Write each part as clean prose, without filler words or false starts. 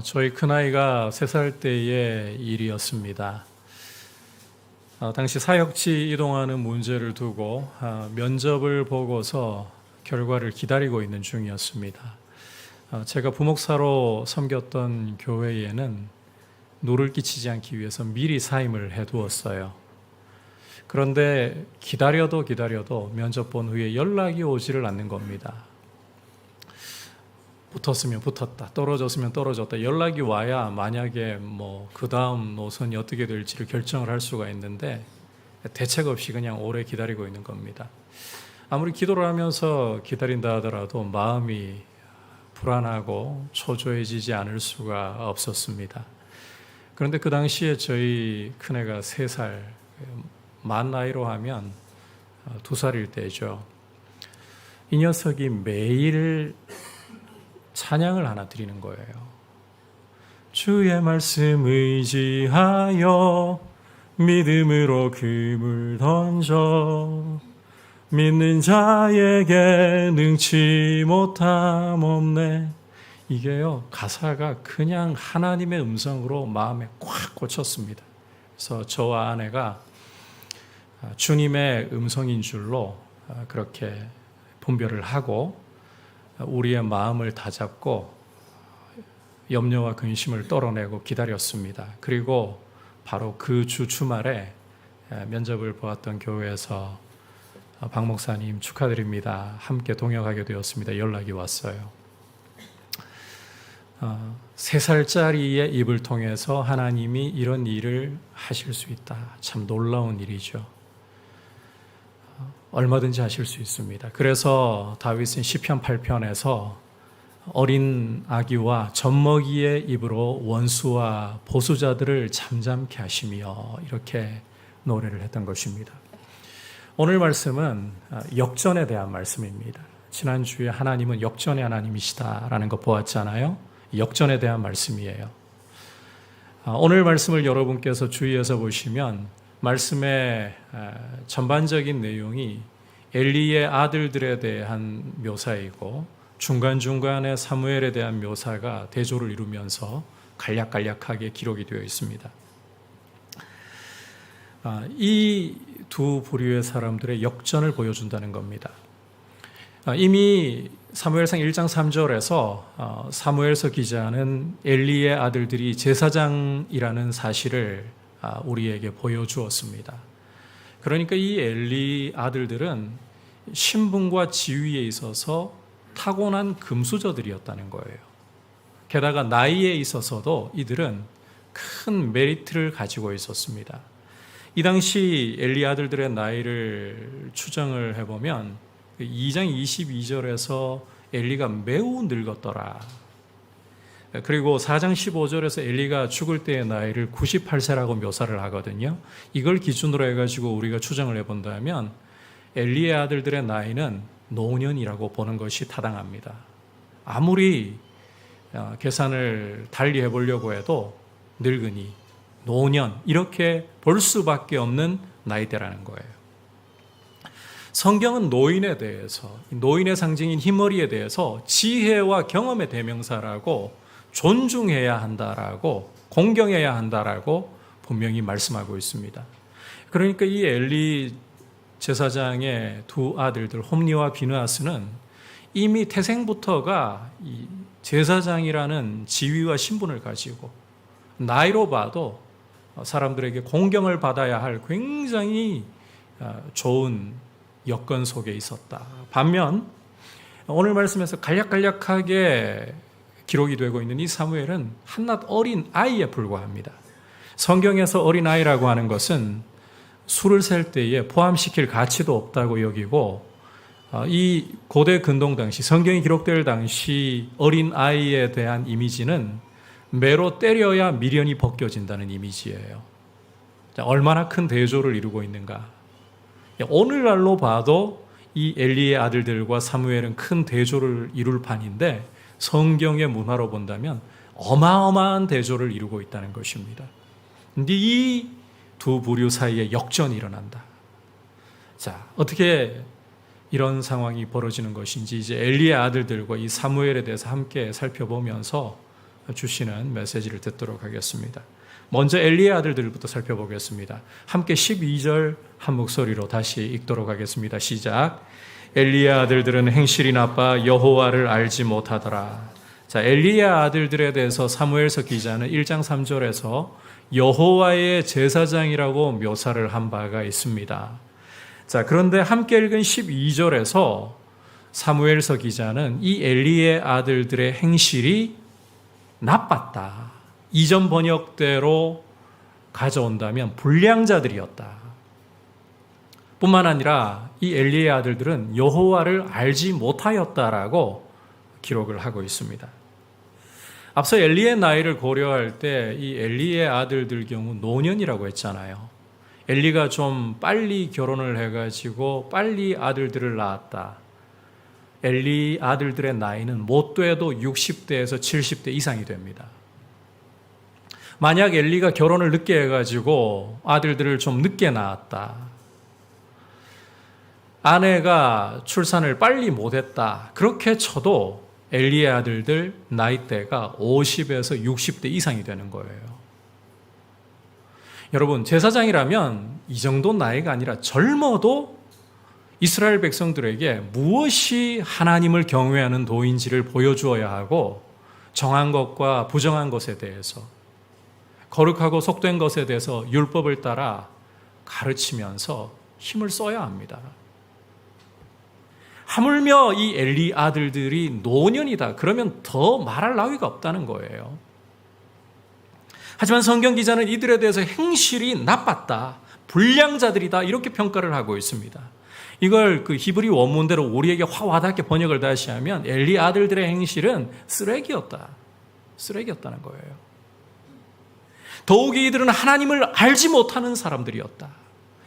저희 큰아이가 3살 때의 일이었습니다. 당시 사역지 이동하는 문제를 두고 면접을 보고서 결과를 기다리고 있는 중이었습니다. 제가 부목사로 섬겼던 교회에는 누를 끼치지 않기 위해서 미리 사임을 해두었어요. 그런데 기다려도 면접 본 후에 연락이 오지를 않는 겁니다. 붙었으면 붙었다, 떨어졌으면 떨어졌다. 연락이 와야 만약에 그 다음 노선이 어떻게 될지를 결정을 할 수가 있는데 대책 없이 그냥 오래 기다리고 있는 겁니다. 아무리 기도를 하면서 기다린다 하더라도 마음이 불안하고 초조해지지 않을 수가 없었습니다. 그런데 그 당시에 저희 큰애가 3살, 만 나이로 하면 2살일 때죠. 이 녀석이 매일 찬양을 하나 드리는 거예요. 주의 말씀 의지하여 믿음으로 금을 던져 믿는 자에게 능치 못함 없네. 이게요, 가사가 그냥 하나님의 음성으로 마음에 꽉 꽂혔습니다. 그래서 저와 아내가 주님의 음성인 줄로 그렇게 분별을 하고 우리의 마음을 다잡고 염려와 근심을 떨어내고 기다렸습니다. 그리고 바로 그 주 주말에 면접을 보았던 교회에서 박 목사님 축하드립니다, 함께 동역하게 되었습니다, 연락이 왔어요. 3살짜리의 입을 통해서 하나님이 이런 일을 하실 수 있다. 참 놀라운 일이죠. 얼마든지 하실 수 있습니다. 그래서 다윗은 시편 8편에서 어린 아기와 젖먹이의 입으로 원수와 보수자들을 잠잠케 하시며 이렇게 노래를 했던 것입니다. 오늘 말씀은 역전에 대한 말씀입니다. 지난주에 하나님은 역전의 하나님이시다라는 거 보았잖아요. 역전에 대한 말씀이에요. 오늘 말씀을 여러분께서 주의해서 보시면 말씀의 전반적인 내용이 엘리의 아들들에 대한 묘사이고 중간중간에 사무엘에 대한 묘사가 대조를 이루면서 간략간략하게 기록이 되어 있습니다. 이 두 부류의 사람들의 역전을 보여준다는 겁니다. 이미 사무엘상 1장 3절에서 사무엘서 기자는 엘리의 아들들이 제사장이라는 사실을 우리에게 보여주었습니다. 그러니까 이 엘리 아들들은 신분과 지위에 있어서 타고난 금수저들이었다는 거예요. 게다가 나이에 있어서도 이들은 큰 메리트를 가지고 있었습니다. 이 당시 엘리 아들들의 나이를 추정을 해보면 2장 22절에서 엘리가 매우 늙었더라. 그리고 4장 15절에서 엘리가 죽을 때의 나이를 98세라고 묘사를 하거든요. 이걸 기준으로 해가지고 우리가 추정을 해본다면 엘리의 아들들의 나이는 노년이라고 보는 것이 타당합니다. 아무리 계산을 달리 해보려고 해도 늙은이, 노년 이렇게 볼 수밖에 없는 나이대라는 거예요. 성경은 노인에 대해서, 노인의 상징인 흰머리에 대해서 지혜와 경험의 대명사라고 존중해야 한다라고, 공경해야 한다라고 분명히 말씀하고 있습니다. 그러니까 이 엘리 제사장의 두 아들들 홈리와 비느하스는 이미 태생부터가 이 제사장이라는 지위와 신분을 가지고 나이로 봐도 사람들에게 공경을 받아야 할 굉장히 좋은 여건 속에 있었다. 반면 오늘 말씀에서 간략간략하게 기록이 되고 있는 이 사무엘은 한낱 어린 아이에 불과합니다. 성경에서 어린 아이라고 하는 것은 술을 셀 때에 포함시킬 가치도 없다고 여기고, 이 고대 근동 당시 성경이 기록될 당시 어린 아이에 대한 이미지는 매로 때려야 미련이 벗겨진다는 이미지예요. 얼마나 큰 대조를 이루고 있는가. 오늘날로 봐도 이 엘리의 아들들과 사무엘은 큰 대조를 이룰 판인데 성경의 문화로 본다면 어마어마한 대조를 이루고 있다는 것입니다. 그런데 이 두 부류 사이에 역전이 일어난다. 자, 어떻게 이런 상황이 벌어지는 것인지 이제 엘리의 아들들과 이 사무엘에 대해서 함께 살펴보면서 주시는 메시지를 듣도록 하겠습니다. 먼저 엘리의 아들들부터 살펴보겠습니다. 함께 12절 한 목소리로 다시 읽도록 하겠습니다. 시작. 엘리의 아들들은 행실이 나빠 여호와를 알지 못하더라. 자, 엘리의 아들들에 대해서 사무엘서 기자는 1장 3절에서 여호와의 제사장이라고 묘사를 한 바가 있습니다. 자, 그런데 함께 읽은 12절에서 사무엘서 기자는 이 엘리의 아들들의 행실이 나빴다. 이전 번역대로 가져온다면 불량자들이었다. 뿐만 아니라 이 엘리의 아들들은 여호와를 알지 못하였다라고 기록을 하고 있습니다. 앞서 엘리의 나이를 고려할 때 이 엘리의 아들들 경우 노년이라고 했잖아요. 엘리가 좀 빨리 결혼을 해가지고 빨리 아들들을 낳았다. 엘리 아들들의 나이는 못돼도 60대에서 70대 이상이 됩니다. 만약 엘리가 결혼을 늦게 해가지고 아들들을 좀 늦게 낳았다. 아내가 출산을 빨리 못했다. 그렇게 쳐도 엘리의 아들들 나이대가 50에서 60대 이상이 되는 거예요. 여러분, 제사장이라면 이 정도 나이가 아니라 젊어도 이스라엘 백성들에게 무엇이 하나님을 경외하는 도인지를 보여주어야 하고 정한 것과 부정한 것에 대해서 거룩하고 속된 것에 대해서 율법을 따라 가르치면서 힘을 써야 합니다. 하물며 이 엘리 아들들이 노년이다. 그러면 더 말할 나위가 없다는 거예요. 하지만 성경 기자는 이들에 대해서 행실이 나빴다. 불량자들이다. 이렇게 평가를 하고 있습니다. 이걸 그 히브리 원문대로 우리에게 확 와닿게 번역을 다시 하면 엘리 아들들의 행실은 쓰레기였다. 쓰레기였다는 거예요. 더욱이 이들은 하나님을 알지 못하는 사람들이었다.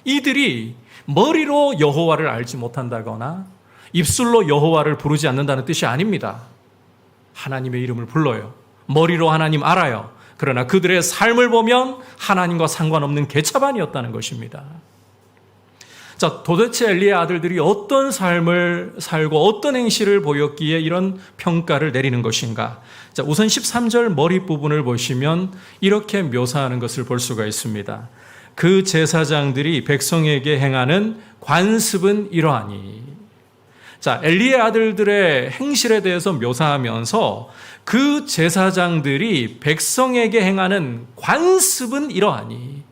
이들이 머리로 여호와를 알지 못한다거나 입술로 여호와를 부르지 않는다는 뜻이 아닙니다. 하나님의 이름을 불러요. 머리로 하나님 알아요. 그러나 그들의 삶을 보면 하나님과 상관없는 개차반이었다는 것입니다. 자, 도대체 엘리의 아들들이 어떤 삶을 살고 어떤 행실을 보였기에 이런 평가를 내리는 것인가? 자, 우선 13절 머리 부분을 보시면 이렇게 묘사하는 것을 볼 수가 있습니다. 그 제사장들이 백성에게 행하는 관습은 이러하니. 자, 엘리의 아들들의 행실에 대해서 묘사하면서 그 제사장들이 백성에게 행하는 관습은 이러하니.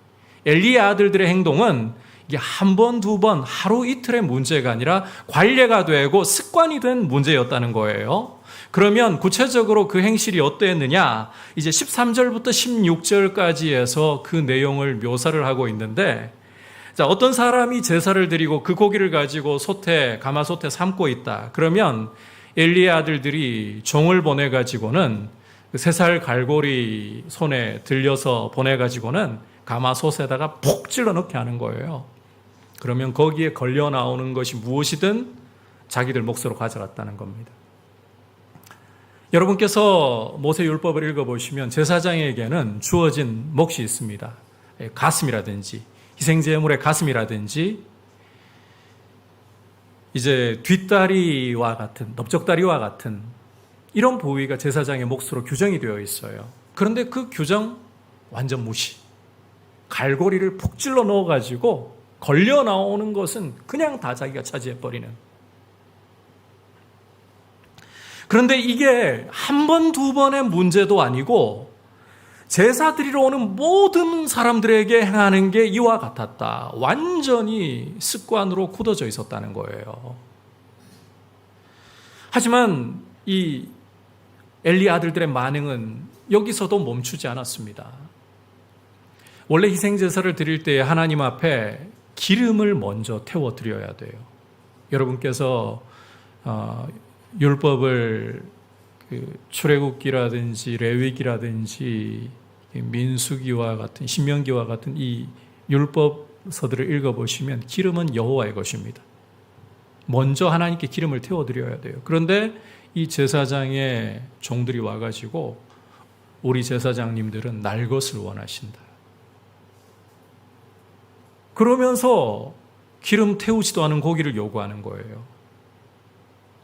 엘리의 아들들의 행동은 이게 한 번, 두 번, 하루 이틀의 문제가 아니라 관례가 되고 습관이 된 문제였다는 거예요. 그러면 구체적으로 그 행실이 어떠했느냐? 이제 13절부터 16절까지 해서 그 내용을 묘사를 하고 있는데, 자, 어떤 사람이 제사를 드리고 그 고기를 가지고 가마솥에 삶고 있다. 그러면 엘리의 아들들이 종을 보내가지고는 그 3살 갈고리 손에 들려서 보내가지고는 가마솥에다가 푹 찔러 넣게 하는 거예요. 그러면 거기에 걸려 나오는 것이 무엇이든 자기들 몫으로 가져갔다는 겁니다. 여러분께서 모세율법을 읽어보시면 제사장에게는 주어진 몫이 있습니다. 가슴이라든지 희생제물의 가슴이라든지 이제 뒷다리와 같은 넓적다리와 같은 이런 부위가 제사장의 몫으로 규정이 되어 있어요. 그런데 그 규정 완전 무시. 갈고리를 푹 찔러 넣어가지고 걸려 나오는 것은 그냥 다 자기가 차지해버리는. 그런데 이게 한 번, 두 번의 문제도 아니고 제사 드리러 오는 모든 사람들에게 행하는 게 이와 같았다. 완전히 습관으로 굳어져 있었다는 거예요. 하지만 이 엘리 아들들의 반응은 여기서도 멈추지 않았습니다. 원래 희생제사를 드릴 때 하나님 앞에 기름을 먼저 태워드려야 돼요. 여러분께서 율법을 출애굽기라든지 레위기라든지 민수기와 같은 신명기와 같은 이 율법서들을 읽어보시면 기름은 여호와의 것입니다. 먼저 하나님께 기름을 태워드려야 돼요. 그런데 이 제사장의 종들이 와가지고 우리 제사장님들은 날 것을 원하신다. 그러면서 기름 태우지도 않은 고기를 요구하는 거예요.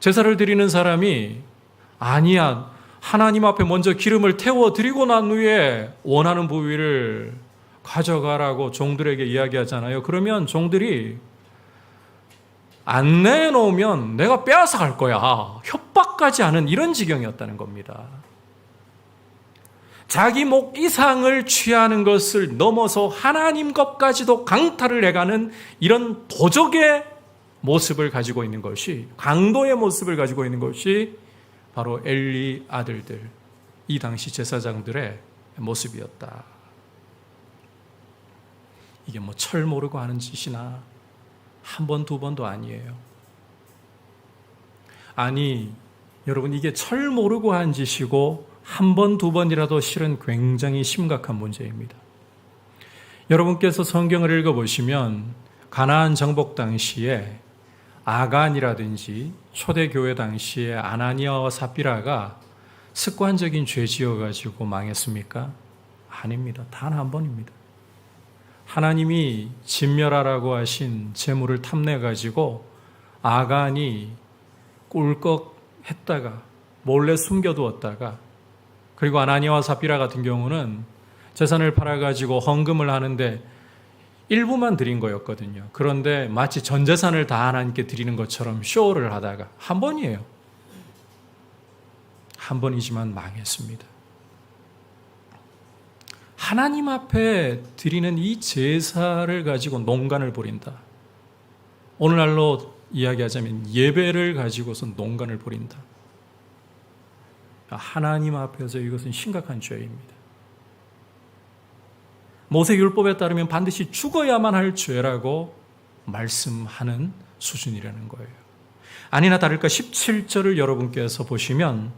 제사를 드리는 사람이 아니야, 하나님 앞에 먼저 기름을 태워드리고 난 후에 원하는 부위를 가져가라고 종들에게 이야기하잖아요. 그러면 종들이 안 내놓으면 내가 빼앗아 갈 거야. 협박까지 하는 이런 지경이었다는 겁니다. 자기 목 이상을 취하는 것을 넘어서 하나님 것까지도 강탈을 해가는 이런 도적의 모습을 가지고 있는 것이, 강도의 모습을 가지고 있는 것이 바로 엘리 아들들, 이 당시 제사장들의 모습이었다. 이게 뭐 철 모르고 하는 짓이나 한 번, 두 번도 아니에요. 아니, 여러분, 이게 철 모르고 한 짓이고 한 번, 두 번이라도 실은 굉장히 심각한 문제입니다. 여러분께서 성경을 읽어보시면 가나안 정복 당시에 아간이라든지 초대교회 당시에 아나니아와 삽비라가 습관적인 죄 지어가지고 망했습니까? 아닙니다. 단 한 번입니다. 하나님이 진멸하라고 하신 재물을 탐내가지고 아간이 꿀꺽 했다가 몰래 숨겨두었다가, 그리고 아나니아와 삽비라 같은 경우는 재산을 팔아가지고 헌금을 하는데 일부만 드린 거였거든요. 그런데 마치 전 재산을 다 하나님께 드리는 것처럼 쇼를 하다가 한 번이에요. 한 번이지만 망했습니다. 하나님 앞에 드리는 이 제사를 가지고 농간을 벌인다. 오늘날로 이야기하자면 예배를 가지고서 농간을 벌인다. 하나님 앞에서 이것은 심각한 죄입니다. 모세율법에 따르면 반드시 죽어야만 할 죄라고 말씀하는 수준이라는 거예요. 아니나 다를까 17절을 여러분께서 보시면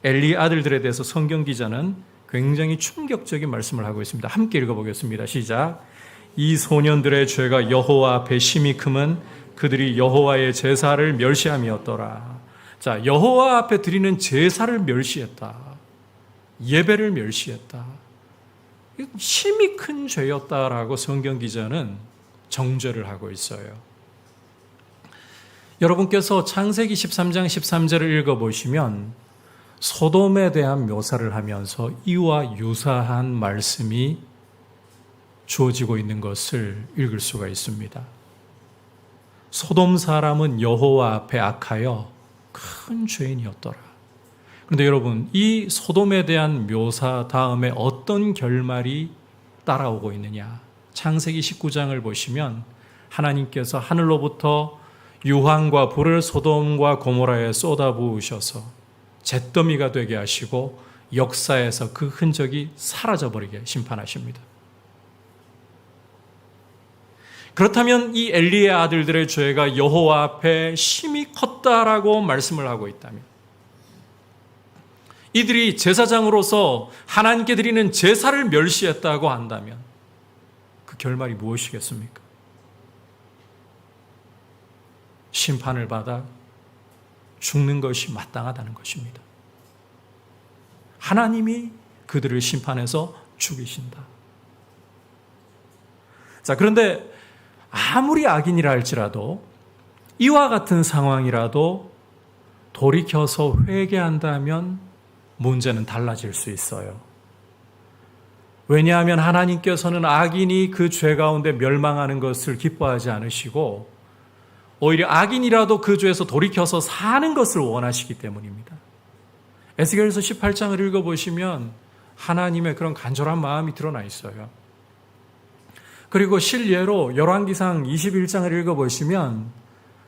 엘리 아들들에 대해서 성경 기자는 굉장히 충격적인 말씀을 하고 있습니다. 함께 읽어보겠습니다. 시작. 이 소년들의 죄가 여호와 앞에 심히 크면 그들이 여호와의 제사를 멸시함이었더라. 자, 여호와 앞에 드리는 제사를 멸시했다. 예배를 멸시했다. 심히 큰 죄였다라고 성경 기자는 정죄를 하고 있어요. 여러분께서 창세기 13장 13절을 읽어보시면 소돔에 대한 묘사를 하면서 이와 유사한 말씀이 주어지고 있는 것을 읽을 수가 있습니다. 소돔 사람은 여호와 앞에 악하여 큰 죄인이었더라. 그런데 여러분, 이 소돔에 대한 묘사 다음에 어떤 결말이 따라오고 있느냐? 창세기 19장을 보시면 하나님께서 하늘로부터 유황과 불을 소돔과 고모라에 쏟아부으셔서 잿더미가 되게 하시고 역사에서 그 흔적이 사라져버리게 심판하십니다. 그렇다면 이 엘리의 아들들의 죄가 여호와 앞에 심히 컸다라고 말씀을 하고 있다면, 이들이 제사장으로서 하나님께 드리는 제사를 멸시했다고 한다면 그 결말이 무엇이겠습니까? 심판을 받아 죽는 것이 마땅하다는 것입니다. 하나님이 그들을 심판해서 죽이신다. 자, 그런데 아무리 악인이라 할지라도 이와 같은 상황이라도 돌이켜서 회개한다면 문제는 달라질 수 있어요. 왜냐하면 하나님께서는 악인이 그 죄 가운데 멸망하는 것을 기뻐하지 않으시고 오히려 악인이라도 그 죄에서 돌이켜서 사는 것을 원하시기 때문입니다. 에스겔서 18장을 읽어보시면 하나님의 그런 간절한 마음이 드러나 있어요. 그리고 실례로 열왕기상 21장을 읽어보시면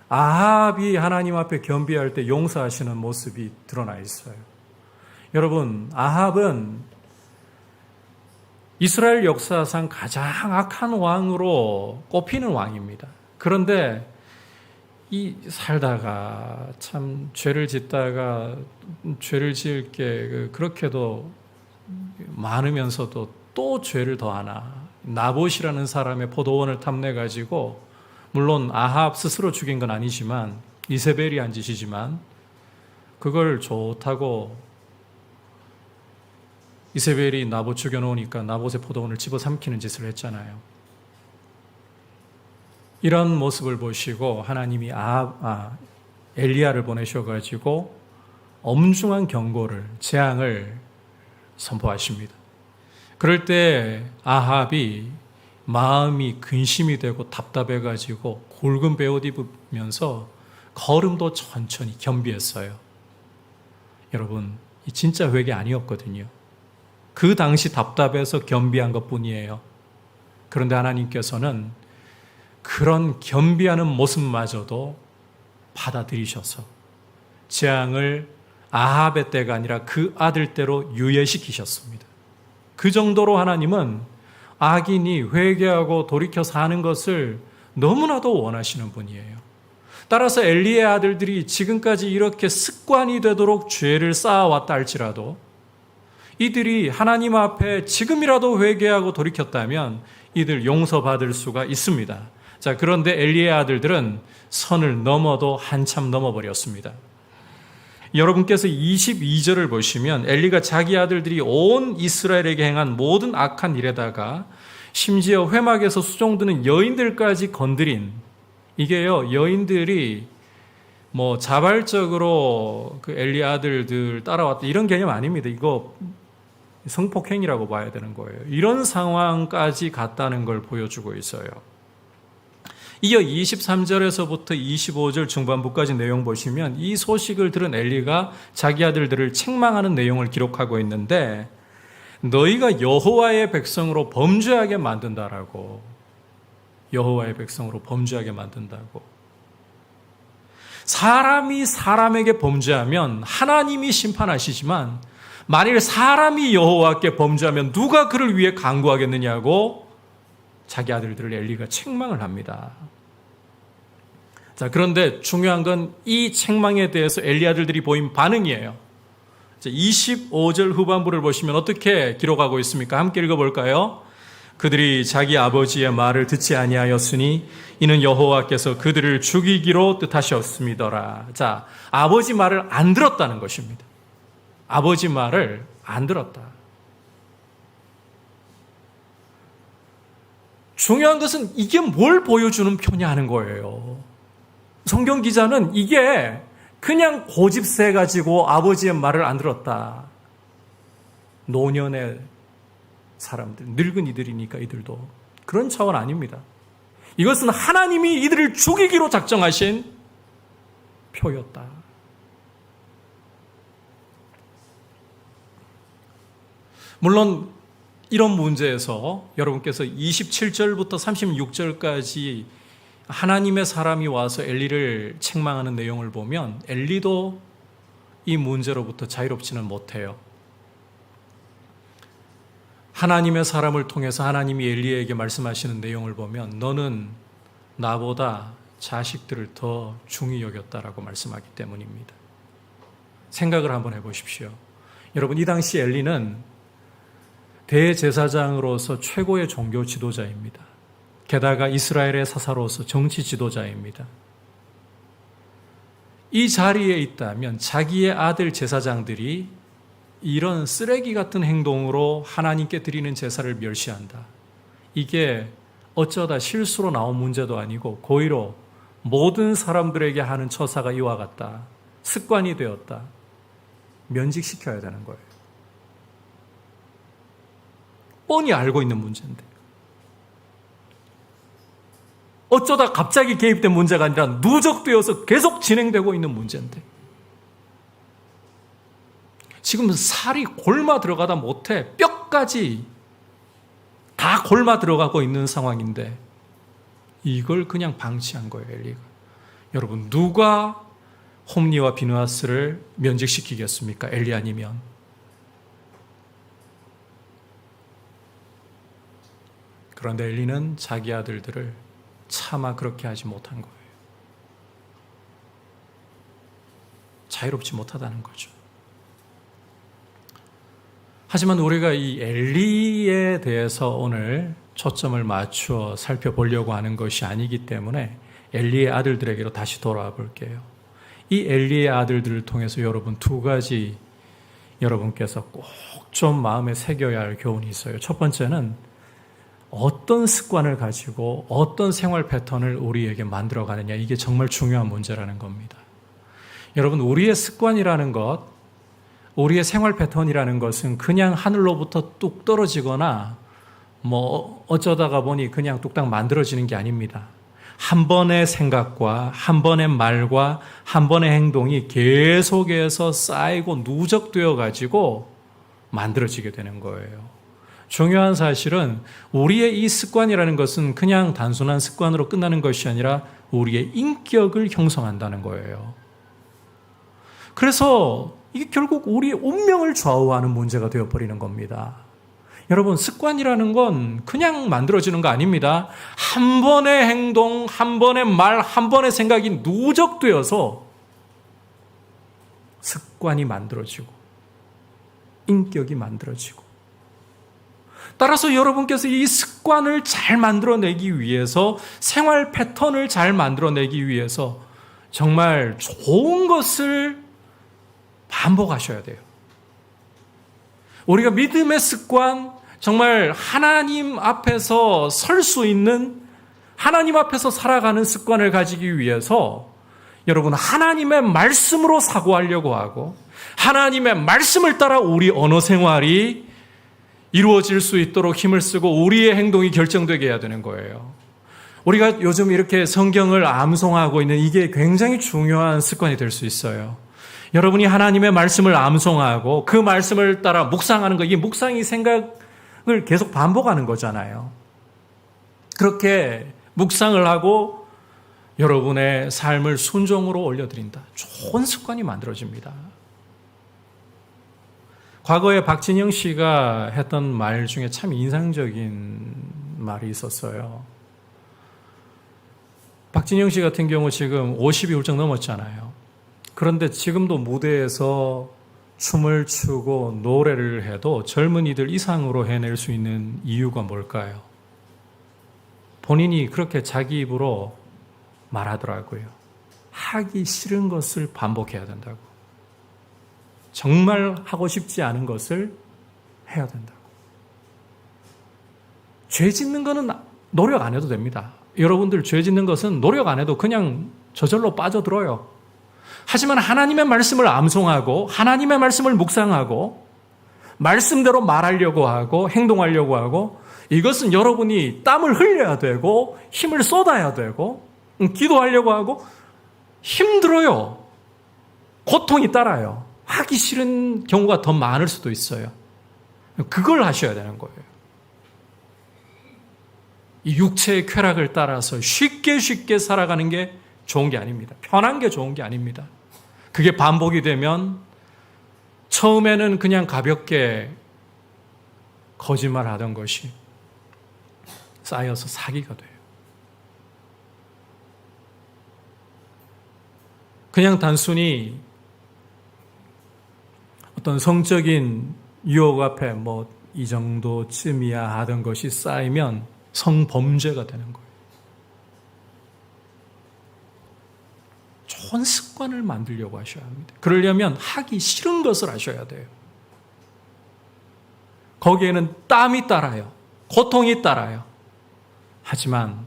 아합이 하나님 앞에 겸비할 때 용서하시는 모습이 드러나 있어요. 여러분, 아합은 이스라엘 역사상 가장 악한 왕으로 꼽히는 왕입니다. 그런데 이 살다가 참 죄를 짓다가 죄를 지을 게 그렇게도 많으면서도 또 죄를 더하나, 나봇이라는 사람의 포도원을 탐내가지고, 물론 아합 스스로 죽인 건 아니지만 이세벨이 한 짓이지만 그걸 좋다고 이세벨이 나봇 죽여놓으니까 나봇의 포도원을 집어삼키는 짓을 했잖아요. 이런 모습을 보시고 하나님이 엘리야를 보내셔가지고 엄중한 경고를, 재앙을 선포하십니다. 그럴 때 아합이 마음이 근심이 되고 답답해가지고 굵은 베옷 입으면서 걸음도 천천히 겸비했어요. 여러분, 이 진짜 회개 아니었거든요. 그 당시 답답해서 겸비한 것뿐이에요. 그런데 하나님께서는 그런 겸비하는 모습마저도 받아들이셔서 재앙을 아합의 때가 아니라 그 아들 때로 유예시키셨습니다. 그 정도로 하나님은 악인이 회개하고 돌이켜 사는 것을 너무나도 원하시는 분이에요. 따라서 엘리의 아들들이 지금까지 이렇게 습관이 되도록 죄를 쌓아왔다 할지라도 이들이 하나님 앞에 지금이라도 회개하고 돌이켰다면 이들 용서받을 수가 있습니다. 자, 그런데 엘리의 아들들은 선을 넘어도 한참 넘어버렸습니다. 여러분께서 22절을 보시면 엘리가 자기 아들들이 온 이스라엘에게 행한 모든 악한 일에다가 심지어 회막에서 수종드는 여인들까지 건드린, 이게요, 여인들이 뭐 자발적으로 그 엘리 아들들 따라왔다 이런 개념 아닙니다. 이거 성폭행이라고 봐야 되는 거예요. 이런 상황까지 갔다는 걸 보여주고 있어요. 이어 23절에서부터 25절 중반부까지 내용 보시면 이 소식을 들은 엘리가 자기 아들들을 책망하는 내용을 기록하고 있는데, 너희가 여호와의 백성으로 범죄하게 만든다라고, 여호와의 백성으로 범죄하게 만든다고. 사람이 사람에게 범죄하면 하나님이 심판하시지만 만일 사람이 여호와께 범죄하면 누가 그를 위해 간구하겠느냐고 자기 아들들을 엘리가 책망을 합니다. 자, 그런데 중요한 건 이 책망에 대해서 엘리 아들들이 보인 반응이에요. 25절 후반부를 보시면 어떻게 기록하고 있습니까? 함께 읽어볼까요? 그들이 자기 아버지의 말을 듣지 아니하였으니 이는 여호와께서 그들을 죽이기로 뜻하셨음이더라. 자, 아버지 말을 안 들었다는 것입니다. 아버지 말을 안 들었다. 중요한 것은 이게 뭘 보여주는 표냐 하는 거예요. 성경 기자는 이게 그냥 고집세 가지고 아버지의 말을 안 들었다. 노년의 사람들, 늙은이들이니까 이들도 그런 차원 아닙니다. 이것은 하나님이 이들을 죽이기로 작정하신 표였다. 물론 이런 문제에서 여러분께서 27절부터 36절까지 하나님의 사람이 와서 엘리를 책망하는 내용을 보면 엘리도 이 문제로부터 자유롭지는 못해요. 하나님의 사람을 통해서 하나님이 엘리에게 말씀하시는 내용을 보면 너는 나보다 자식들을 더 중히 여겼다라고 말씀하기 때문입니다. 생각을 한번 해보십시오. 여러분, 이 당시 엘리는 대제사장으로서 최고의 종교 지도자입니다. 게다가 이스라엘의 사사로서 정치 지도자입니다. 이 자리에 있다면 자기의 아들 제사장들이 이런 쓰레기 같은 행동으로 하나님께 드리는 제사를 멸시한다. 이게 어쩌다 실수로 나온 문제도 아니고 고의로 모든 사람들에게 하는 처사가 이와 같다. 습관이 되었다. 면직시켜야 되는 거예요. 뻔히 알고 있는 문제인데. 어쩌다 갑자기 개입된 문제가 아니라 누적되어서 계속 진행되고 있는 문제인데. 지금 살이 골마 들어가다 못해 뼈까지 다 골마 들어가고 있는 상황인데 이걸 그냥 방치한 거예요, 엘리가. 여러분, 누가 홈리와 비느하스를 면직시키겠습니까? 엘리 아니면. 그런데 엘리는 자기 아들들을 차마 그렇게 하지 못한 거예요. 자유롭지 못하다는 거죠. 하지만 우리가 이 엘리에 대해서 오늘 초점을 맞추어 살펴보려고 하는 것이 아니기 때문에 엘리의 아들들에게로 다시 돌아와 볼게요. 이 엘리의 아들들을 통해서 여러분 두 가지 여러분께서 꼭 좀 마음에 새겨야 할 교훈이 있어요. 첫 번째는 어떤 습관을 가지고 어떤 생활 패턴을 우리에게 만들어가느냐, 이게 정말 중요한 문제라는 겁니다. 여러분, 우리의 습관이라는 것, 우리의 생활 패턴이라는 것은 그냥 하늘로부터 뚝 떨어지거나 뭐 어쩌다가 보니 그냥 뚝딱 만들어지는 게 아닙니다. 한 번의 생각과 한 번의 말과 한 번의 행동이 계속해서 쌓이고 누적되어 가지고 만들어지게 되는 거예요. 중요한 사실은 우리의 이 습관이라는 것은 그냥 단순한 습관으로 끝나는 것이 아니라 우리의 인격을 형성한다는 거예요. 그래서 이게 결국 우리의 운명을 좌우하는 문제가 되어버리는 겁니다. 여러분, 습관이라는 건 그냥 만들어지는 거 아닙니다. 한 번의 행동, 한 번의 말, 한 번의 생각이 누적되어서 습관이 만들어지고 인격이 만들어지고, 따라서 여러분께서 이 습관을 잘 만들어내기 위해서, 생활 패턴을 잘 만들어내기 위해서 정말 좋은 것을 반복하셔야 돼요. 우리가 믿음의 습관, 정말 하나님 앞에서 설 수 있는, 하나님 앞에서 살아가는 습관을 가지기 위해서 여러분, 하나님의 말씀으로 사고하려고 하고 하나님의 말씀을 따라 우리 언어 생활이 이루어질 수 있도록 힘을 쓰고 우리의 행동이 결정되게 해야 되는 거예요. 우리가 요즘 이렇게 성경을 암송하고 있는 이게 굉장히 중요한 습관이 될 수 있어요. 여러분이 하나님의 말씀을 암송하고 그 말씀을 따라 묵상하는 거, 이게 묵상이 생각을 계속 반복하는 거잖아요. 그렇게 묵상을 하고 여러분의 삶을 순종으로 올려드린다. 좋은 습관이 만들어집니다. 과거에 박진영 씨가 했던 말 중에 참 인상적인 말이 있었어요. 박진영 씨 같은 경우 지금 50이 훌쩍 넘었잖아요. 그런데 지금도 무대에서 춤을 추고 노래를 해도 젊은이들 이상으로 해낼 수 있는 이유가 뭘까요? 본인이 그렇게 자기 입으로 말하더라고요. 하기 싫은 것을 반복해야 된다고. 정말 하고 싶지 않은 것을 해야 된다고. 죄 짓는 거는 노력 안 해도 됩니다. 여러분들 죄 짓는 것은 노력 안 해도 그냥 저절로 빠져들어요. 하지만 하나님의 말씀을 암송하고 하나님의 말씀을 묵상하고 말씀대로 말하려고 하고 행동하려고 하고, 이것은 여러분이 땀을 흘려야 되고 힘을 쏟아야 되고 기도하려고 하고 힘들어요. 고통이 따라요. 하기 싫은 경우가 더 많을 수도 있어요. 그걸 하셔야 되는 거예요. 이 육체의 쾌락을 따라서 쉽게 살아가는 게 좋은 게 아닙니다. 편한 게 좋은 게 아닙니다. 그게 반복이 되면 처음에는 그냥 가볍게 거짓말하던 것이 쌓여서 사기가 돼요. 그냥 단순히 어떤 성적인 유혹 앞에 뭐 이 정도쯤이야 하던 것이 쌓이면 성범죄가 되는 거예요. 좋은 습관을 만들려고 하셔야 합니다. 그러려면 하기 싫은 것을 하셔야 돼요. 거기에는 땀이 따라요. 고통이 따라요. 하지만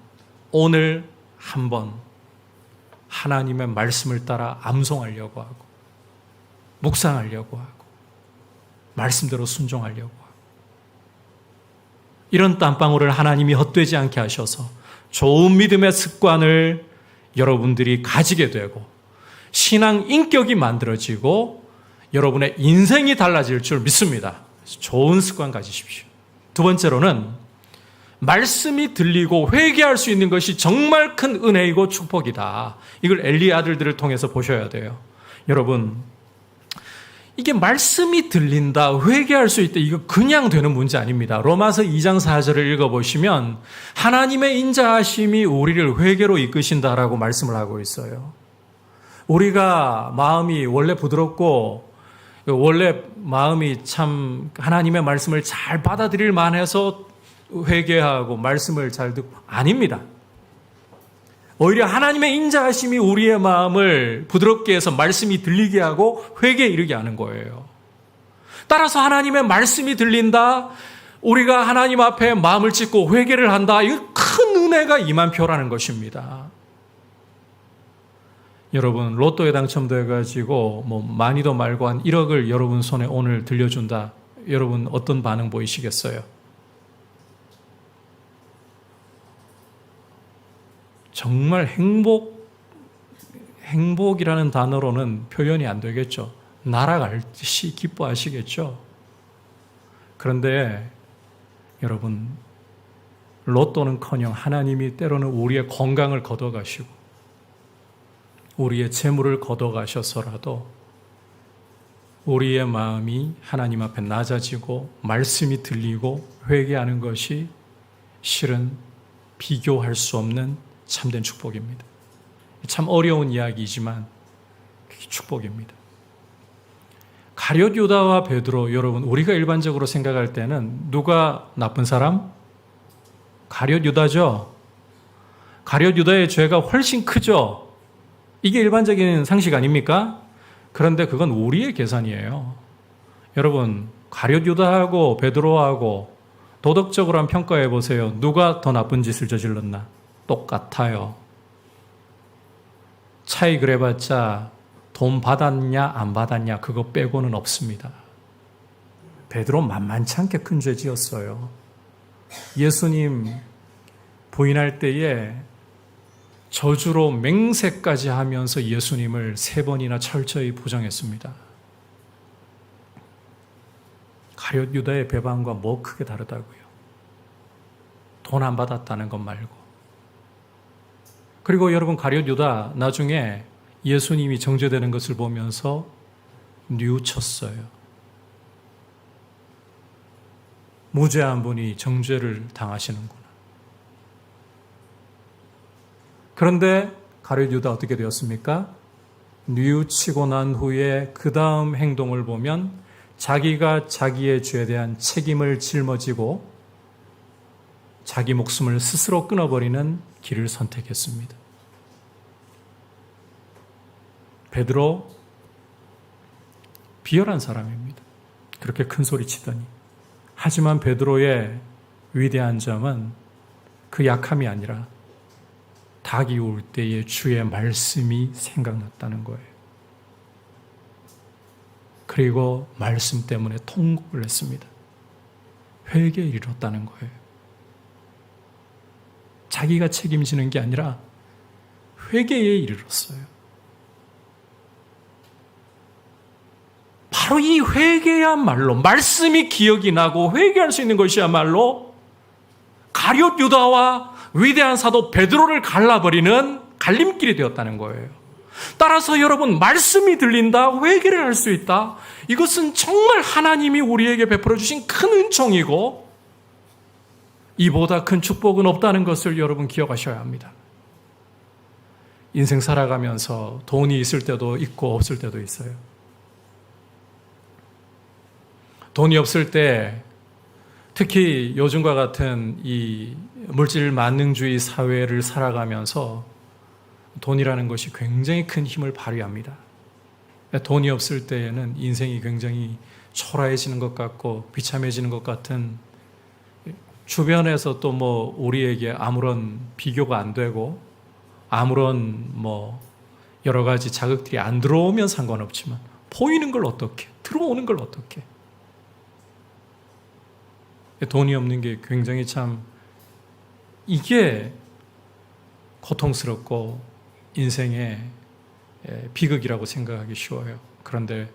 오늘 한번 하나님의 말씀을 따라 암송하려고 하고 묵상하려고 하고 말씀대로 순종하려고 하고, 이런 땀방울을 하나님이 헛되지 않게 하셔서 좋은 믿음의 습관을 여러분들이 가지게 되고 신앙 인격이 만들어지고 여러분의 인생이 달라질 줄 믿습니다. 좋은 습관 가지십시오. 두 번째로는 말씀이 들리고 회개할 수 있는 것이 정말 큰 은혜이고 축복이다. 이걸 엘리 아들들을 통해서 보셔야 돼요. 여러분, 이게 말씀이 들린다, 회개할 수 있다, 이거 그냥 되는 문제 아닙니다. 로마서 2장 4절을 읽어보시면 하나님의 인자하심이 우리를 회개로 이끄신다라고 말씀을 하고 있어요. 우리가 마음이 원래 부드럽고 원래 마음이 참 하나님의 말씀을 잘 받아들일 만해서 회개하고 말씀을 잘 듣고, 아닙니다. 오히려 하나님의 인자하심이 우리의 마음을 부드럽게 해서 말씀이 들리게 하고 회개에 이르게 하는 거예요. 따라서 하나님의 말씀이 들린다, 우리가 하나님 앞에 마음을 찢고 회개를 한다, 이거 큰 은혜가 임한 표라는 것입니다. 여러분 로또에 당첨돼가지고 뭐 많이도 말고 한 1억을 여러분 손에 오늘 들려준다. 여러분 어떤 반응 보이시겠어요? 정말 행복이라는 단어로는 표현이 안 되겠죠. 날아갈듯이 기뻐하시겠죠. 그런데 여러분 로또는커녕 하나님이 때로는 우리의 건강을 걷어가시고 우리의 재물을 걷어가셔서라도 우리의 마음이 하나님 앞에 낮아지고 말씀이 들리고 회개하는 것이 실은 비교할 수 없는 참된 축복입니다. 참 어려운 이야기이지만 그게 축복입니다. 가룟 유다와 베드로, 여러분 우리가 일반적으로 생각할 때는 누가 나쁜 사람? 가룟 유다죠. 가룟 유다의 죄가 훨씬 크죠. 이게 일반적인 상식 아닙니까? 그런데 그건 우리의 계산이에요. 여러분 가룟 유다하고 베드로하고 도덕적으로 한번 평가해 보세요. 누가 더 나쁜 짓을 저질렀나? 똑같아요. 차이 그래봤자 돈 받았냐 안 받았냐 그거 빼고는 없습니다. 베드로 만만치 않게 큰 죄 지었어요. 예수님 부인할 때에 저주로 맹세까지 하면서 예수님을 3번이나 철저히 부정했습니다. 가룟 유다의 배반과 뭐 크게 다르다고요. 돈 안 받았다는 것 말고. 그리고 여러분 가룟 유다 나중에 예수님이 정죄되는 것을 보면서 뉘우쳤어요. 무죄한 분이 정죄를 당하시는구나. 그런데 가룟 유다 어떻게 되었습니까? 뉘우치고 난 후에 그 다음 행동을 보면 자기가 자기의 죄에 대한 책임을 짊어지고 자기 목숨을 스스로 끊어버리는 길을 선택했습니다. 베드로 비열한 사람입니다. 그렇게 큰 소리 치더니. 하지만 베드로의 위대한 점은 그 약함이 아니라 닭이 울 때에 주의 말씀이 생각났다는 거예요. 그리고 말씀 때문에 통곡을 했습니다. 회개에 이르렀다는 거예요. 자기가 책임지는 게 아니라 회개에 이르렀어요. 바로 이 회개야말로 말씀이 기억이 나고 회개할 수 있는 것이야말로 가룟 유다와 위대한 사도 베드로를 갈라버리는 갈림길이 되었다는 거예요. 따라서 여러분 말씀이 들린다, 회개를 할 수 있다. 이것은 정말 하나님이 우리에게 베풀어 주신 큰 은총이고 이보다 큰 축복은 없다는 것을 여러분 기억하셔야 합니다. 인생 살아가면서 돈이 있을 때도 있고 없을 때도 있어요. 돈이 없을 때 특히 요즘과 같은 이 물질 만능주의 사회를 살아가면서 돈이라는 것이 굉장히 큰 힘을 발휘합니다. 돈이 없을 때에는 인생이 굉장히 초라해지는 것 같고 비참해지는 것 같은, 주변에서 또 뭐 우리에게 아무런 비교가 안 되고 아무런 뭐 여러 가지 자극들이 안 들어오면 상관없지만 보이는 걸 어떻게, 들어오는 걸 어떻게. 돈이 없는 게 굉장히 참 이게 고통스럽고 인생의 비극이라고 생각하기 쉬워요. 그런데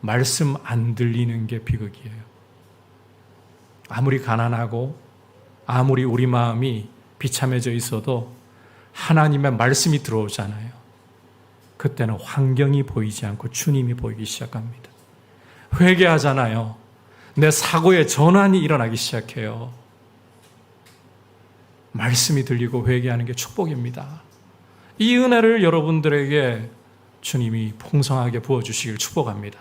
말씀 안 들리는 게 비극이에요. 아무리 가난하고 아무리 우리 마음이 비참해져 있어도 하나님의 말씀이 들어오잖아요. 그때는 환경이 보이지 않고 주님이 보이기 시작합니다. 회개하잖아요. 내 사고의 전환이 일어나기 시작해요. 말씀이 들리고 회개하는 게 축복입니다. 이 은혜를 여러분들에게 주님이 풍성하게 부어주시길 축복합니다.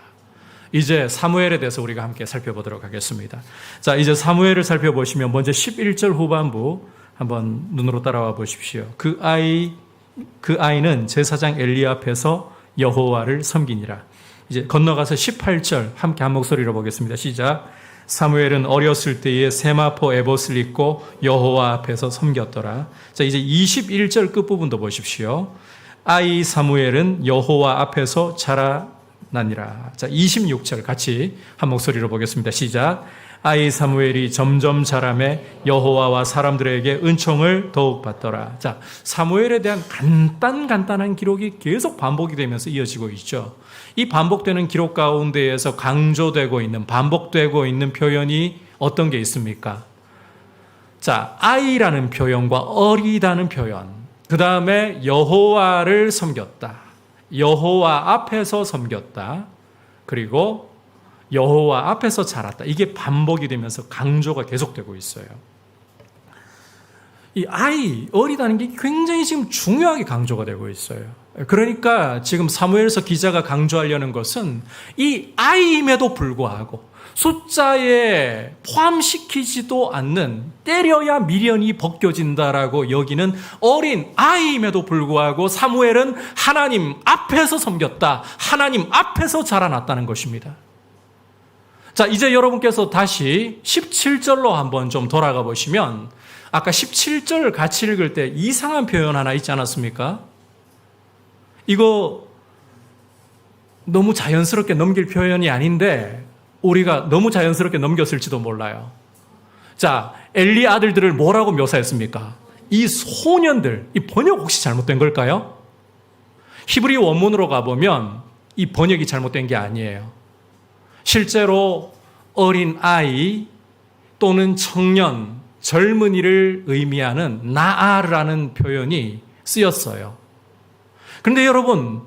이제 사무엘에 대해서 우리가 함께 살펴보도록 하겠습니다. 자, 이제 사무엘을 살펴보시면 먼저 11절 후반부 한번 눈으로 따라와 보십시오. 그 아이는 제사장 엘리 앞에서 여호와를 섬기니라. 이제 건너가서 18절 함께 한 목소리로 보겠습니다. 시작. 사무엘은 어렸을 때에 세마포 에봇을 입고 여호와 앞에서 섬겼더라. 자, 이제 21절 끝부분도 보십시오. 아이 사무엘은 여호와 앞에서 자라나니라. 자, 26절 같이 한 목소리로 보겠습니다. 시작. 아이 사무엘이 점점 자라매 여호와와 사람들에게 은총을 더욱 받더라. 자, 사무엘에 대한 간단한 기록이 계속 반복이 되면서 이어지고 있죠. 이 반복되는 기록 가운데에서 강조되고 있는, 반복되고 있는 표현이 어떤 게 있습니까? 자, 아이라는 표현과 어리다는 표현, 그 다음에 여호와를 섬겼다, 여호와 앞에서 섬겼다, 그리고 여호와 앞에서 자랐다. 이게 반복이 되면서 강조가 계속되고 있어요. 이 아이, 어리다는 게 굉장히 지금 중요하게 강조가 되고 있어요. 그러니까 지금 사무엘서 기자가 강조하려는 것은 이 아이임에도 불구하고 숫자에 포함시키지도 않는, 때려야 미련이 벗겨진다라고 여기는 어린 아이임에도 불구하고 사무엘은 하나님 앞에서 섬겼다, 하나님 앞에서 자라났다는 것입니다. 자, 이제 여러분께서 다시 17절로 한번 좀 돌아가 보시면, 아까 17절 같이 읽을 때 이상한 표현 하나 있지 않았습니까? 이거 너무 자연스럽게 넘길 표현이 아닌데 우리가 너무 자연스럽게 넘겼을지도 몰라요. 자, 엘리 아들들을 뭐라고 묘사했습니까? 이 소년들, 이 번역 혹시 잘못된 걸까요? 히브리 원문으로 가보면 이 번역이 잘못된 게 아니에요. 실제로 어린 아이 또는 청년, 젊은이를 의미하는 나아르라는 표현이 쓰였어요. 그런데 여러분,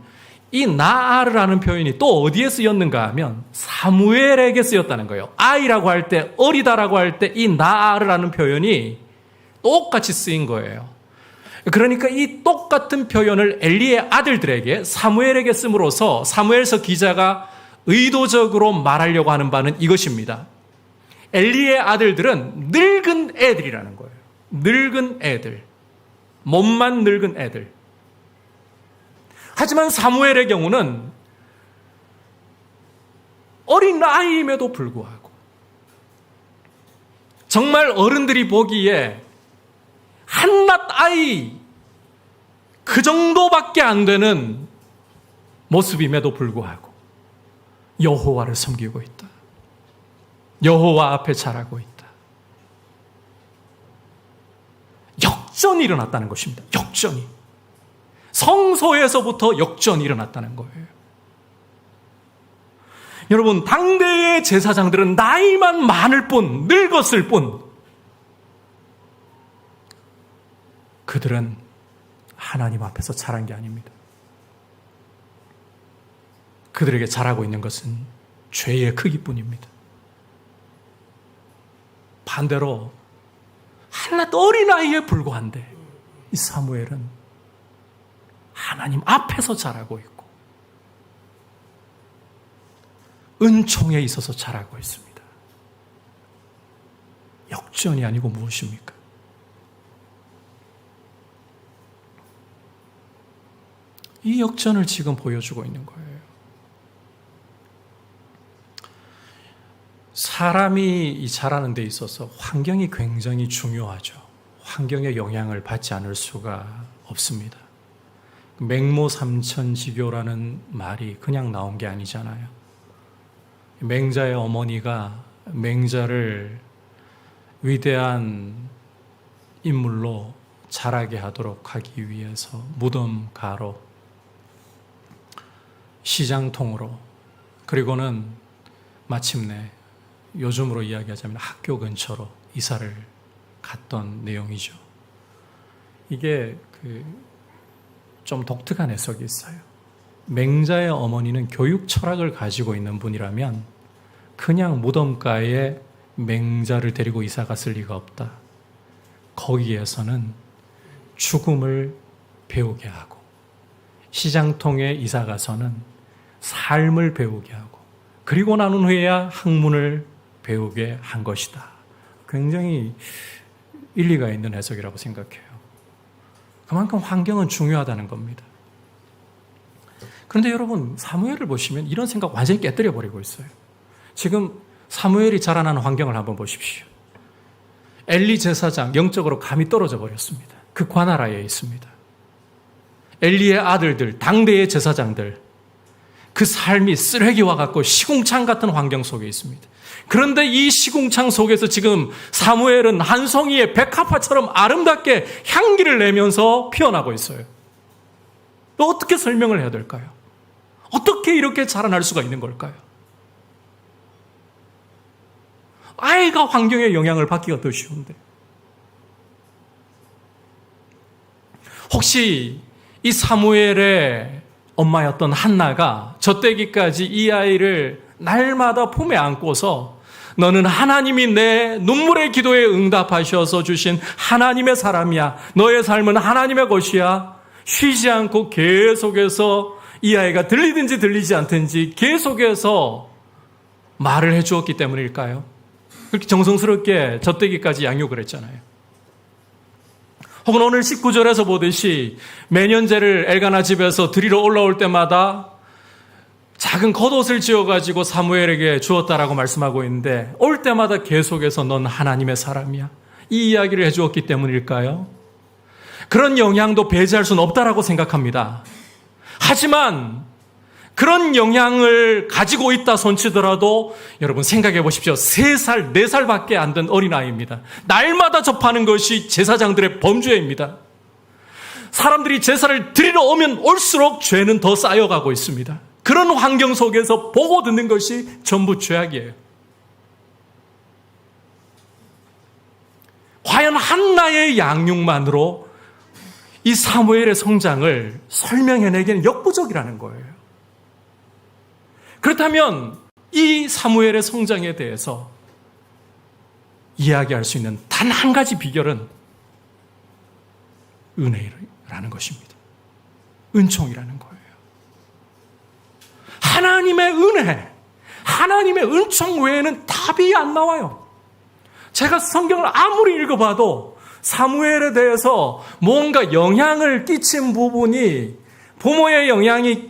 이 나아르라는 표현이 또 어디에 쓰였는가 하면 사무엘에게 쓰였다는 거예요. 아이라고 할 때, 어리다라고 할 때 이 나아르라는 표현이 똑같이 쓰인 거예요. 그러니까 이 똑같은 표현을 엘리의 아들들에게, 사무엘에게 씀으로써 사무엘서 기자가 의도적으로 말하려고 하는 바는 이것입니다. 엘리의 아들들은 늙은 애들이라는 거예요. 늙은 애들. 몸만 늙은 애들. 하지만 사무엘의 경우는 어린 아이임에도 불구하고 정말 어른들이 보기에 한낱 아이 그 정도밖에 안 되는 모습임에도 불구하고 여호와를 섬기고 있다. 여호와 앞에 자라고 있다. 역전이 일어났다는 것입니다. 역전이. 성소에서부터 역전이 일어났다는 거예요. 여러분, 당대의 제사장들은 나이만 많을 뿐, 늙었을 뿐, 그들은 하나님 앞에서 자란 게 아닙니다. 그들에게 자라고 있는 것은 죄의 크기뿐입니다. 반대로 한낱 어린아이에 불과한데 이 사무엘은 하나님 앞에서 자라고 있고 은총에 있어서 자라고 있습니다. 역전이 아니고 무엇입니까? 이 역전을 지금 보여주고 있는 거예요. 사람이 자라는 데 있어서 환경이 굉장히 중요하죠. 환경의 영향을 받지 않을 수가 없습니다. 맹모삼천지교라는 말이 그냥 나온 게 아니잖아요. 맹자의 어머니가 맹자를 위대한 인물로 자라게 하도록 하기 위해서 무덤가로, 시장통으로, 그리고는 마침내 요즘으로 이야기하자면 학교 근처로 이사를 갔던 내용이죠. 이게 좀 독특한 해석이 있어요. 맹자의 어머니는 교육 철학을 가지고 있는 분이라면 그냥 무덤가에 맹자를 데리고 이사 갔을 리가 없다. 거기에서는 죽음을 배우게 하고, 시장통에 이사 가서는 삶을 배우게 하고, 그리고 나눈 후에야 학문을 배우게 한 것이다. 굉장히 일리가 있는 해석이라고 생각해요. 그만큼 환경은 중요하다는 겁니다. 그런데 여러분, 사무엘을 보시면 이런 생각 완전히 깨뜨려 버리고 있어요. 지금 사무엘이 자라난 환경을 한번 보십시오. 엘리 제사장 영적으로 감이 떨어져 버렸습니다. 그 관할 하에 있습니다. 엘리의 아들들, 당대의 제사장들, 그 삶이 쓰레기와 같고 시궁창 같은 환경 속에 있습니다. 그런데 이 시궁창 속에서 지금 사무엘은 한 송이의 백합화처럼 아름답게 향기를 내면서 피어나고 있어요. 또 어떻게 설명을 해야 될까요? 어떻게 이렇게 자라날 수가 있는 걸까요? 아이가 환경의 영향을 받기가 더 쉬운데. 혹시 이 사무엘의 엄마였던 한나가 젖되기까지 이 아이를 날마다 품에 안고서 너는 하나님이 내 눈물의 기도에 응답하셔서 주신 하나님의 사람이야. 너의 삶은 하나님의 것이야. 쉬지 않고 계속해서 이 아이가 들리든지 들리지 않든지 계속해서 말을 해주었기 때문일까요? 그렇게 정성스럽게 젖되기까지 양육을 했잖아요. 혹은 오늘 19절에서 보듯이 매년제를 엘가나 집에서 드리러 올라올 때마다 작은 겉옷을 지어가지고 사무엘에게 주었다라고 말씀하고 있는데 올 때마다 계속해서 넌 하나님의 사람이야. 이 이야기를 해주었기 때문일까요? 그런 영향도 배제할 수는 없다라고 생각합니다. 하지만 그런 영향을 가지고 있다 손치더라도 여러분 생각해 보십시오. 3살, 4살밖에 안 된 어린아이입니다. 날마다 접하는 것이 제사장들의 범죄입니다. 사람들이 제사를 드리러 오면 올수록 죄는 더 쌓여가고 있습니다. 그런 환경 속에서 보고 듣는 것이 전부 죄악이에요. 과연 한나의 양육만으로 이 사무엘의 성장을 설명해내기는 역부족이라는 거예요. 그렇다면 이 사무엘의 성장에 대해서 이야기할 수 있는 단 한 가지 비결은 은혜라는 것입니다. 은총이라는 거예요. 하나님의 은혜, 하나님의 은총 외에는 답이 안 나와요. 제가 성경을 아무리 읽어봐도 사무엘에 대해서 뭔가 영향을 끼친 부분이, 부모의 영향이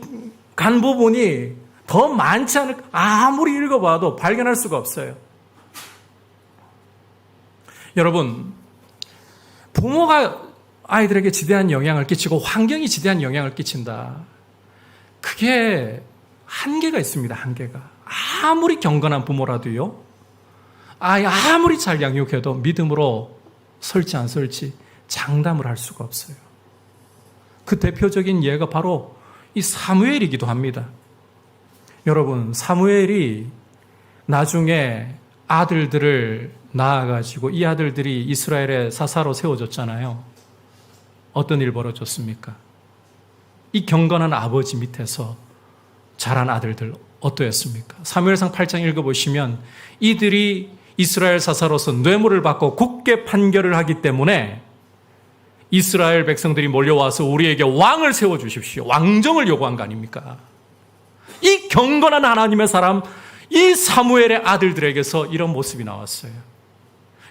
간 부분이 더 많지 않을까? 아무리 읽어봐도 발견할 수가 없어요. 여러분, 부모가 아이들에게 지대한 영향을 끼치고 환경이 지대한 영향을 끼친다. 그게 한계가 있습니다. 한계가. 아무리 경건한 부모라도요. 아이 아무리 잘 양육해도 믿음으로 설지 안 설지 장담을 할 수가 없어요. 그 대표적인 예가 바로 이 사무엘이기도 합니다. 여러분, 사무엘이 나중에 아들들을 낳아가지고 이 아들들이 이스라엘의 사사로 세워졌잖아요. 어떤 일 벌어졌습니까? 이 경건한 아버지 밑에서 자란 아들들 어떠했습니까? 사무엘상 8장 읽어보시면 이들이 이스라엘 사사로서 뇌물을 받고 굳게 판결을 하기 때문에 이스라엘 백성들이 몰려와서 우리에게 왕을 세워주십시오. 왕정을 요구한 거 아닙니까? 이 경건한 하나님의 사람, 이 사무엘의 아들들에게서 이런 모습이 나왔어요.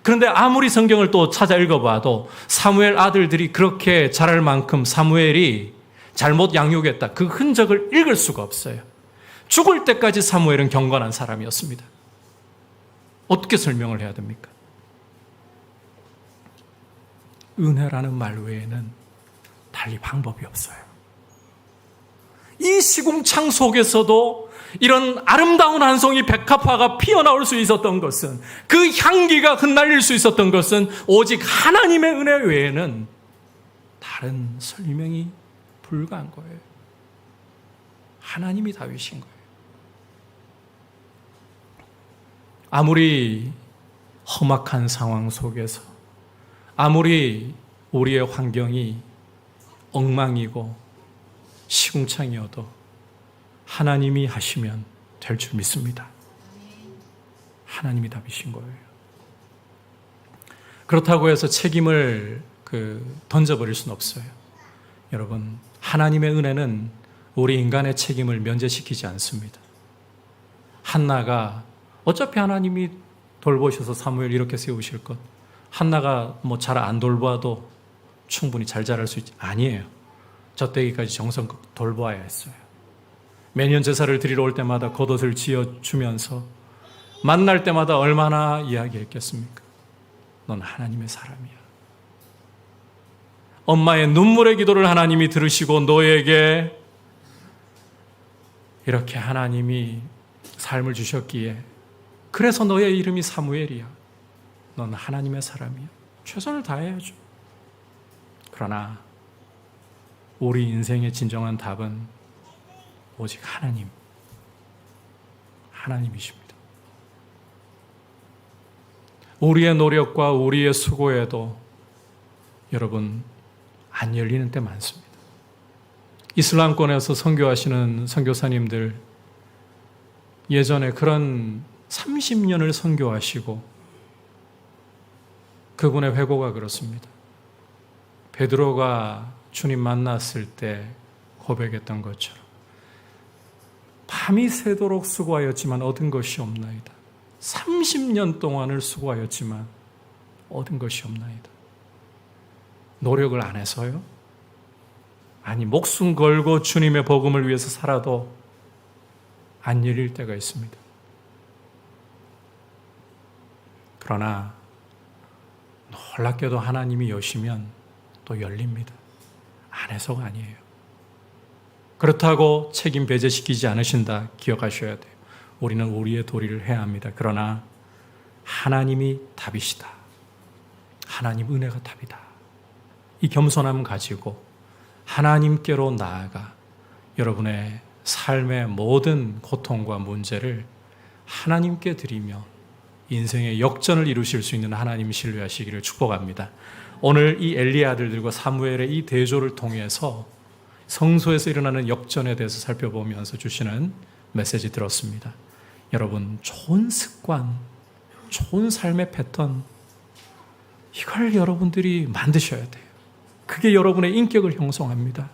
그런데 아무리 성경을 또 찾아 읽어봐도 사무엘 아들들이 그렇게 자랄 만큼 사무엘이 잘못 양육했다. 그 흔적을 읽을 수가 없어요. 죽을 때까지 사무엘은 경건한 사람이었습니다. 어떻게 설명을 해야 됩니까? 은혜라는 말 외에는 달리 방법이 없어요. 이 시궁창 속에서도 이런 아름다운 한 송이 백합화가 피어나올 수 있었던 것은, 그 향기가 흩날릴 수 있었던 것은 오직 하나님의 은혜 외에는 다른 설명이 불가한 거예요. 하나님이 다위신 거예요. 아무리 험악한 상황 속에서, 아무리 우리의 환경이 엉망이고 시궁창이어도 하나님이 하시면 될 줄 믿습니다. 하나님이 답이신 거예요. 그렇다고 해서 책임을 던져버릴 수는 없어요. 여러분, 하나님의 은혜는 우리 인간의 책임을 면제시키지 않습니다. 한나가 어차피 하나님이 돌보셔서 사무엘 이렇게 세우실 것, 한나가 잘 안 돌봐도 충분히 잘 자랄 수 있지. 아니에요. 젖되기까지 정성껏 돌보아야 했어요. 매년 제사를 드리러 올 때마다 겉옷을 지어주면서 만날 때마다 얼마나 이야기했겠습니까? 넌 하나님의 사람이야. 엄마의 눈물의 기도를 하나님이 들으시고 너에게 이렇게 하나님이 삶을 주셨기에 그래서 너의 이름이 사무엘이야. 넌 하나님의 사람이야. 최선을 다해야죠. 그러나 우리 인생의 진정한 답은 오직 하나님이십니다. 우리의 노력과 우리의 수고에도 여러분 안 열리는 때 많습니다. 이슬람권에서 선교하시는 선교사님들 예전에 그런 30년을 선교하시고 그분의 회고가 그렇습니다. 베드로가 주님 만났을 때 고백했던 것처럼 밤이 새도록 수고하였지만 얻은 것이 없나이다. 30년 동안을 수고하였지만 얻은 것이 없나이다. 노력을 안 해서요? 아니, 목숨 걸고 주님의 복음을 위해서 살아도 안 열릴 때가 있습니다. 그러나 놀랍게도 하나님이 여시면 또 열립니다. 안 해서가 아니에요. 그렇다고 책임 배제시키지 않으신다 기억하셔야 돼요. 우리는 우리의 도리를 해야 합니다. 그러나 하나님이 답이시다. 하나님 은혜가 답이다. 이 겸손함을 가지고 하나님께로 나아가 여러분의 삶의 모든 고통과 문제를 하나님께 드리며 인생의 역전을 이루실 수 있는 하나님 신뢰하시기를 축복합니다. 오늘 이 엘리의 아들들과 사무엘의 이 대조를 통해서 성소에서 일어나는 역전에 대해서 살펴보면서 주시는 메시지 들었습니다. 여러분, 좋은 습관, 좋은 삶의 패턴, 이걸 여러분들이 만드셔야 돼요. 그게 여러분의 인격을 형성합니다.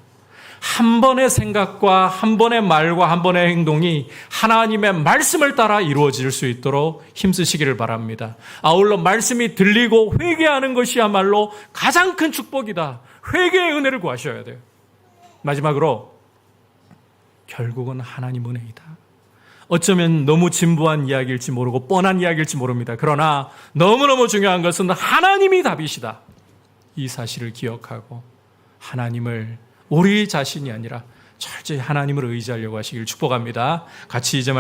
한 번의 생각과 한 번의 말과 한 번의 행동이 하나님의 말씀을 따라 이루어질 수 있도록 힘쓰시기를 바랍니다. 아울러 말씀이 들리고 회개하는 것이야말로 가장 큰 축복이다. 회개의 은혜를 구하셔야 돼요. 마지막으로 결국은 하나님 은혜이다. 어쩌면 너무 진부한 이야기일지 모르고 뻔한 이야기일지 모릅니다. 그러나 너무너무 중요한 것은 하나님이 답이시다. 이 사실을 기억하고 하나님을 우리 자신이 아니라 철저히 하나님을 의지하려고 하시길 축복합니다. 같이 이제